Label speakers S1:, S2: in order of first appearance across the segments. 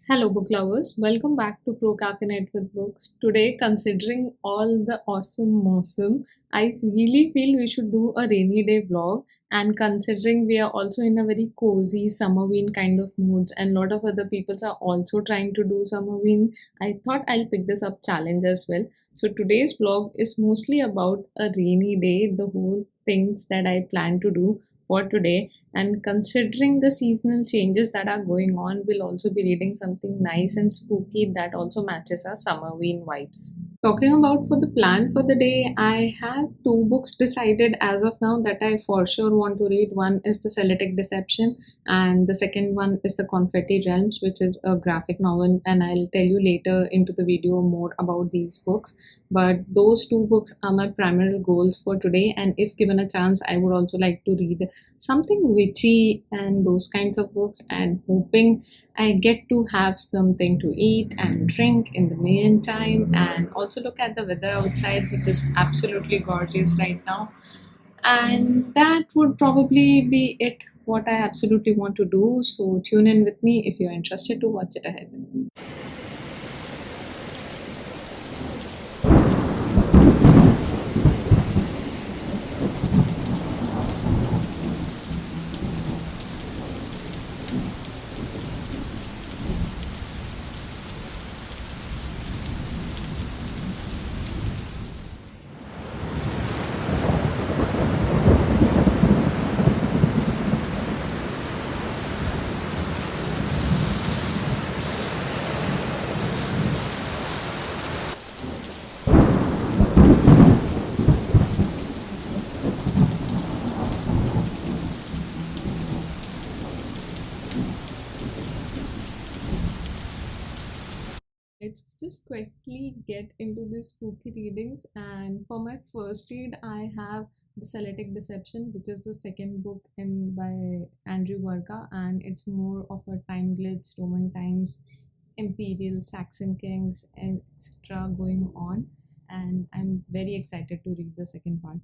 S1: Hello, book lovers. Welcome back to Procrastinate with Books. Today, considering all the awesome, I really feel we should do a rainy day vlog. And considering we are also in a very cozy Summerween kind of moods, and a lot of other people are also trying to do Summerween, I thought I'll pick this up challenge as well. So today's vlog is mostly about a rainy day, the whole things that I plan to do for today, and considering the seasonal changes that are going on, we'll also be reading something nice and spooky that also matches our Summerween vibes. Talking about for the plan for the day, I have two books decided as of now that I for sure want to read. One is The Celtic Deception, and the second one is The Confetti Realms, which is a graphic novel. And I'll tell you later into the video more about these books. But those two books are my primary goals for today. And if given a chance, I would also like to read something witchy and those kinds of books, and hoping I get to have something to eat and drink in the meantime, and also look at the weather outside, which is absolutely gorgeous right now. And that would probably be it, what I absolutely want to do. So tune in with me if you're interested to watch it ahead. Let's just quickly get into the spooky readings. And for my first read, I have The Celtic Deception, which is the second book in by Andrew Varga, and it's more of a time glitch, Roman times, imperial Saxon kings, etc. going on. And I'm very excited to read the second part.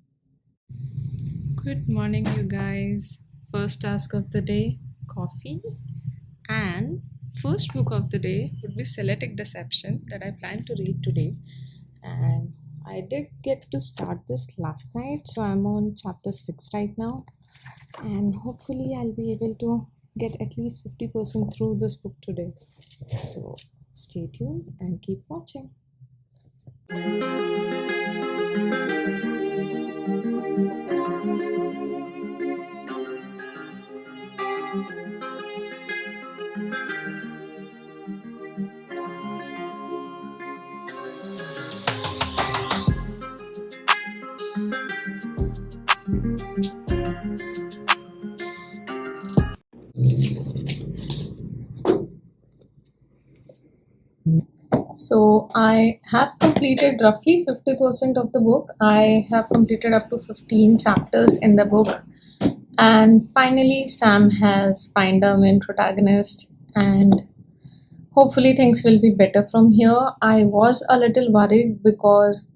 S1: Good morning, you guys. First task of the day, coffee. And first book of the day would be Celtic Deception that I plan to read today. And I did get to start this last night, so I'm on chapter 6 right now. And hopefully, I'll be able to get at least 50% through this book today. So stay tuned and keep watching. So I have completed roughly 50% of the book. I have completed up to 15 chapters in the book. And finally, Sam has found a main protagonist, and hopefully things will be better from here. I was a little worried because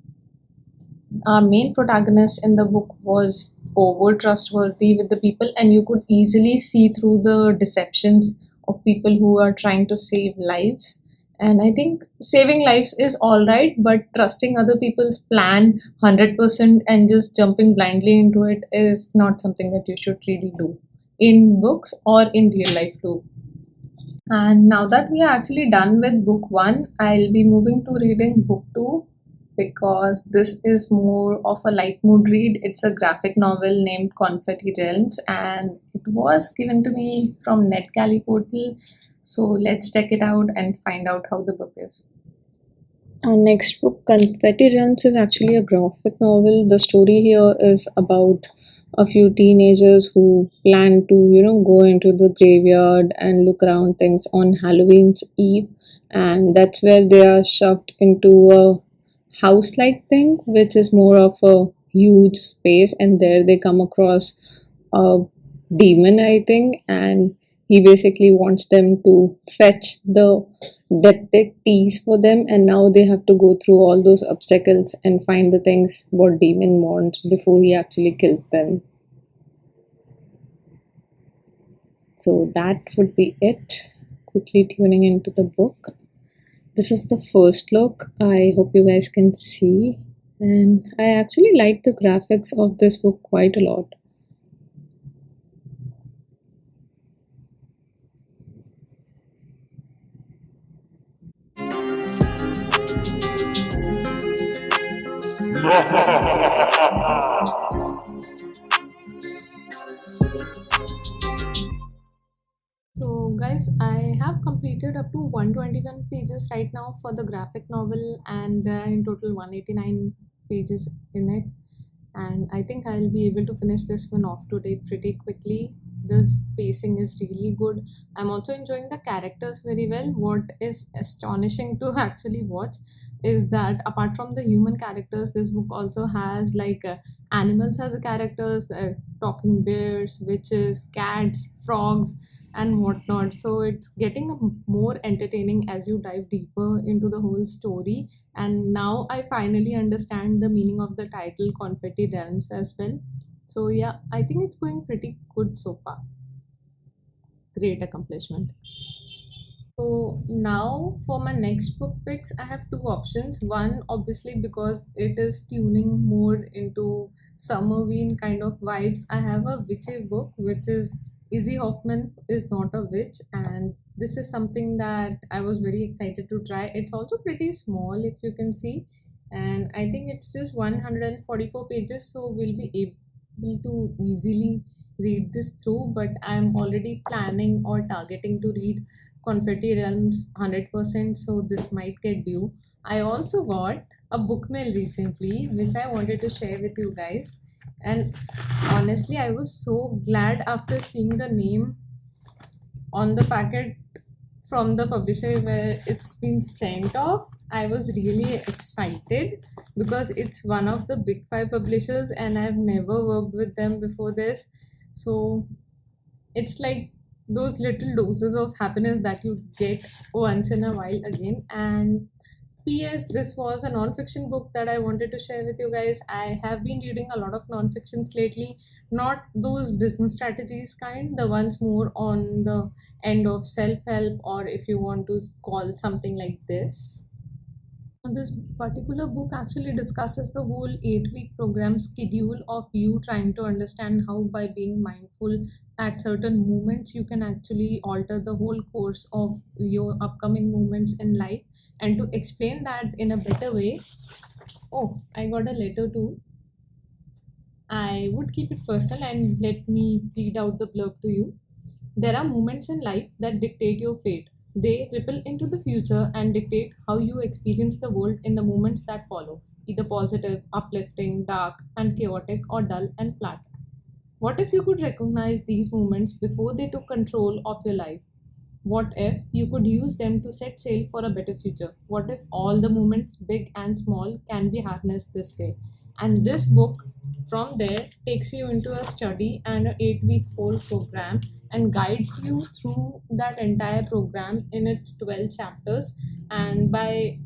S1: our main protagonist in the book was over trustworthy with the people, and you could easily see through the deceptions of people who are trying to save lives. And I think saving lives is all right, but trusting other people's plan 100% and just jumping blindly into it is not something that you should really do in books or in real life too. And now that we are actually done with book one, I'll be moving to reading book two, because this is more of a light mood read. It's a graphic novel named Confetti Realms, and it was given to me from NetGalley portal. So let's check it out and find out how the book is. Our next book, Confetti Realms, is actually a graphic novel. The story here is about a few teenagers who plan to, go into the graveyard and look around things on Halloween's Eve. And that's where they are shoved into a house like thing, which is more of a huge space. And there they come across a demon, I think, and he basically wants them to fetch the dead teas for them, and now they have to go through all those obstacles and find the things what demon wants before he actually kills them. So that would be it. quickly tuning into the book. This is the first look. I hope you guys can see. And I actually like the graphics of this book quite a lot. So, guys, I have completed up to 121 pages right now for the graphic novel, and there are in total 189 pages in it. And I think I'll be able to finish this one off today pretty quickly. This pacing is really good. I'm also enjoying the characters very well. What is astonishing to actually watch is that apart from the human characters, this book also has animals as a characters, talking bears, witches, cats, frogs, and whatnot. So it's getting more entertaining as you dive deeper into the whole story. And now I finally understand the meaning of the title Confetti Realms as well. So yeah, I think it's going pretty good so far. Great accomplishment. So now for my next book picks, I have two options. One, obviously, because it is tuning more into Summerween kind of vibes, I have a witchy book, which is Izzy Hoffman is Not a Witch, and this is something that I was very excited to try. It's also pretty small, if you can see, and I think it's just 144 pages, so we'll be able to easily read this through. But I'm already planning or targeting to read Confetti Realms 100%, so this might get due. I also got a book mail recently, which I wanted to share with you guys. And honestly, I was so glad after seeing the name on the packet from the publisher where it's been sent off. I was really excited because it's one of the big five publishers, and I've never worked with them before this. So it's like those little doses of happiness that you get once in a while again. And P.S. This was a non-fiction book that I wanted to share with you guys. I have been reading a lot of non-fictions lately, not those business strategies kind, the ones more on the end of self-help, or if you want to call something like this. This particular book actually discusses the whole 8 week program schedule of you trying to understand how, by being mindful at certain moments, you can actually alter the whole course of your upcoming moments in life. And to explain that in a better way, oh, I got a letter too. I would keep it personal and let me read out the blurb to you. There are moments in life that dictate your fate. They ripple into the future and dictate how you experience the world in the moments that follow, either positive, uplifting, dark, and chaotic, or dull and flat. What if you could recognize these moments before they took control of your life? What if you could use them to set sail for a better future? What if all the moments, big and small, can be harnessed this way? And this book, from there, takes you into a study and an 8 week whole program and guides you through that entire program in its 12 chapters. And by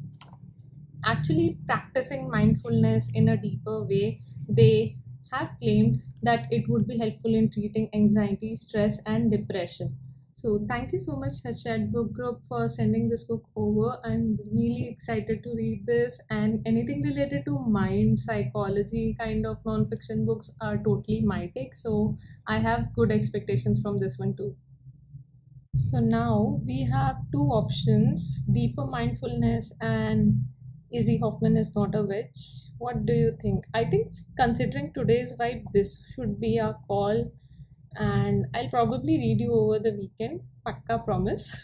S1: actually practicing mindfulness in a deeper way, they have claimed that it would be helpful in treating anxiety, stress, and depression. So, thank you so much, Hashtag Book Group, for sending this book over. I'm really excited to read this, and anything related to mind, psychology kind of non-fiction books are totally my take. So, I have good expectations from this one too. So now we have two options, deeper mindfulness and Izzy Hoffman is not a witch. What do you think? I think considering today's vibe, this should be our call, and I'll probably read you over the weekend. Pakka promise.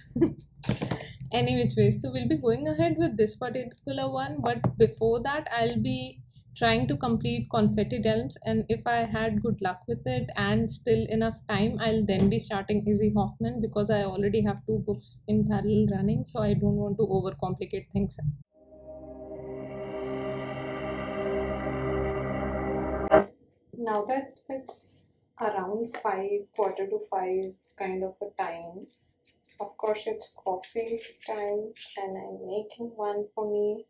S1: Any which way. So we'll be going ahead with this particular one, but before that, I'll be trying to complete Confetti Delms, and if I had good luck with it and still enough time, I'll then be starting Izzy Hoffman because I already have two books in parallel running, so I don't want to overcomplicate things. Now that it's around 5, quarter to 5 kind of a time, of course, it's coffee time, and I'm making one for me.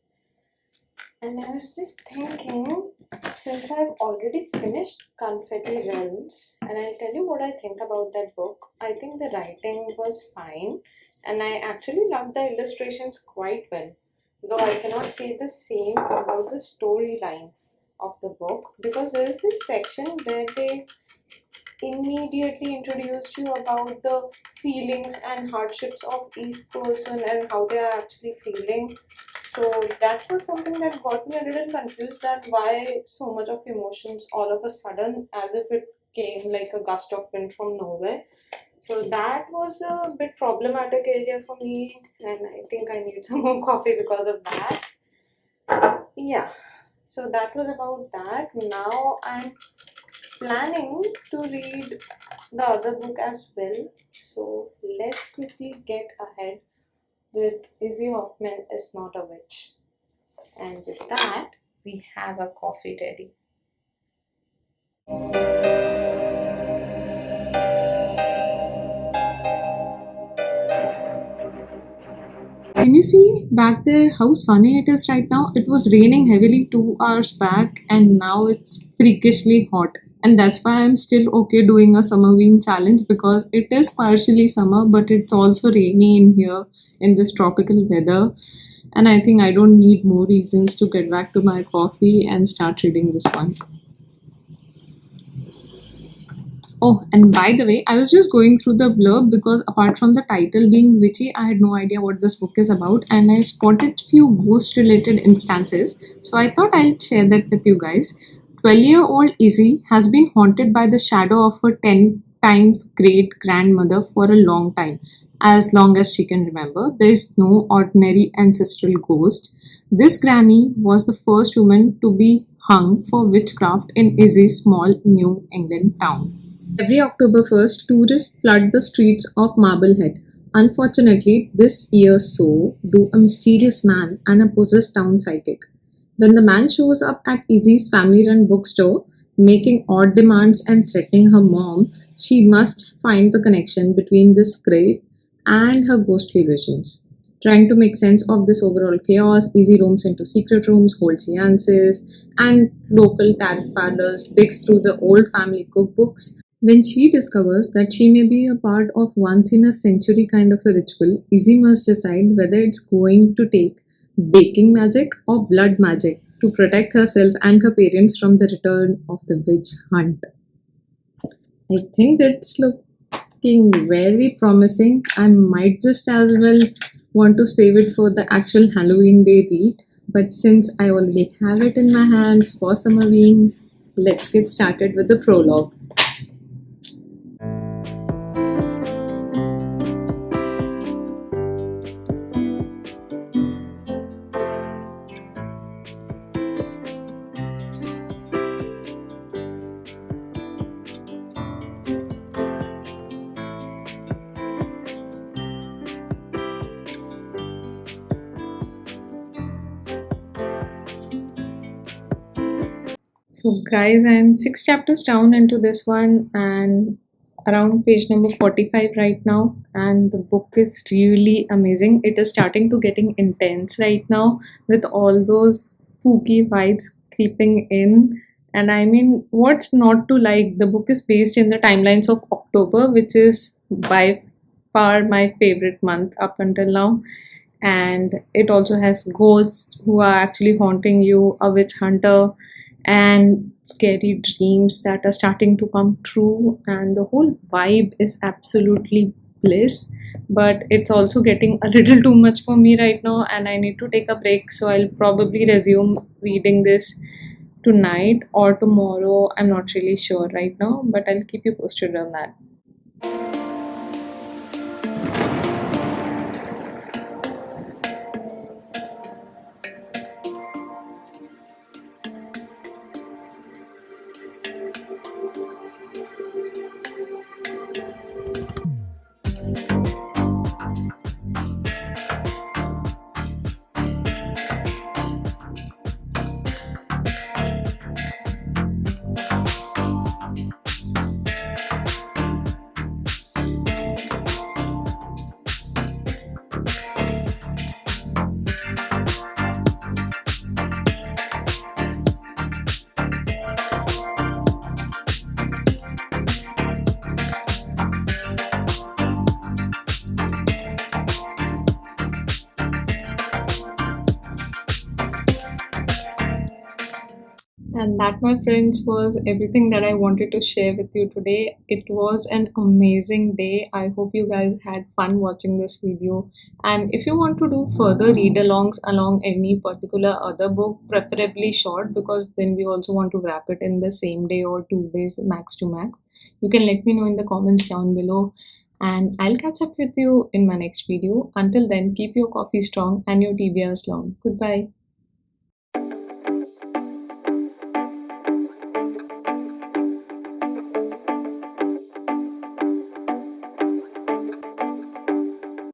S1: And I was just thinking, since I've already finished Confetti Realms, and I'll tell you what I think about that book. I think the writing was fine, and I actually love the illustrations quite well. Though I cannot say the same about the storyline of the book, because there is this section where they immediately introduced you about the feelings and hardships of each person and how they are actually feeling. So that was something that got me a little confused, that why so much of emotions all of a sudden, as if it came like a gust of wind from nowhere. So that was a bit problematic area for me, and I think I need some more coffee because of that. Yeah, so that was about that. Now I'm planning to read the other book as well. So let's quickly get ahead with Izzy Hoffman is Not a Witch. And with that, we have a coffee ready. Can you see back there how sunny it is right now? It was raining heavily 2 hours back, and now it's freakishly hot. And that's why I'm still okay doing a Summerween challenge, because it is partially summer, but it's also rainy in here in this tropical weather. And I think I don't need more reasons to get back to my coffee and start reading this one. Oh, and by the way, I was just going through the blurb because apart from the title being witchy, I had no idea what this book is about, and I spotted few ghost related instances. So I thought I'll share that with you guys. 12-year-old Izzy has been haunted by the shadow of her 10 times great grandmother for a long time. As long as she can remember, there is no ordinary ancestral ghost. This granny was the first woman to be hung for witchcraft in Izzy's small New England town. Every October 1st, tourists flood the streets of Marblehead. Unfortunately, this year so do a mysterious man and a possessed town psychic. When the man shows up at Izzy's family run bookstore, making odd demands and threatening her mom, she must find the connection between this grave and her ghostly visions. Trying to make sense of this overall chaos, Izzy roams into secret rooms, holds seances, and local tarot parlors, digs through the old family cookbooks. When she discovers that she may be a part of once in a century kind of a ritual, Izzy must decide whether it's going to take baking magic or blood magic to protect herself and her parents from the return of the witch hunt. I think that's looking very promising. I might just as well want to save it for the actual Halloween day read, but since I already have it in my hands for Summerween, let's get started with the prologue. So, guys, I'm 6 chapters down into this one and around page number 45 right now. And the book is really amazing. It is starting to getting intense right now with all those spooky vibes creeping in. And I mean, what's not to like? The book is based in the timelines of October, which is by far my favorite month up until now. And it also has ghosts who are actually haunting you, a witch hunter, and scary dreams that are starting to come true, and the whole vibe is absolutely bliss. But it's also getting a little too much for me right now, and I need to take a break, so I'll probably resume reading this tonight or tomorrow. I'm not really sure right now, but I'll keep you posted on that. And that, my friends, was everything that I wanted to share with you today. It was an amazing day. I hope you guys had fun watching this video. And if you want to do further read alongs along any particular other book, preferably short, because then we also want to wrap it in the same day or 2 days max to max, you can let me know in the comments down below. And I'll catch up with you in my next video. Until then, keep your coffee strong and your TBRs long. Goodbye.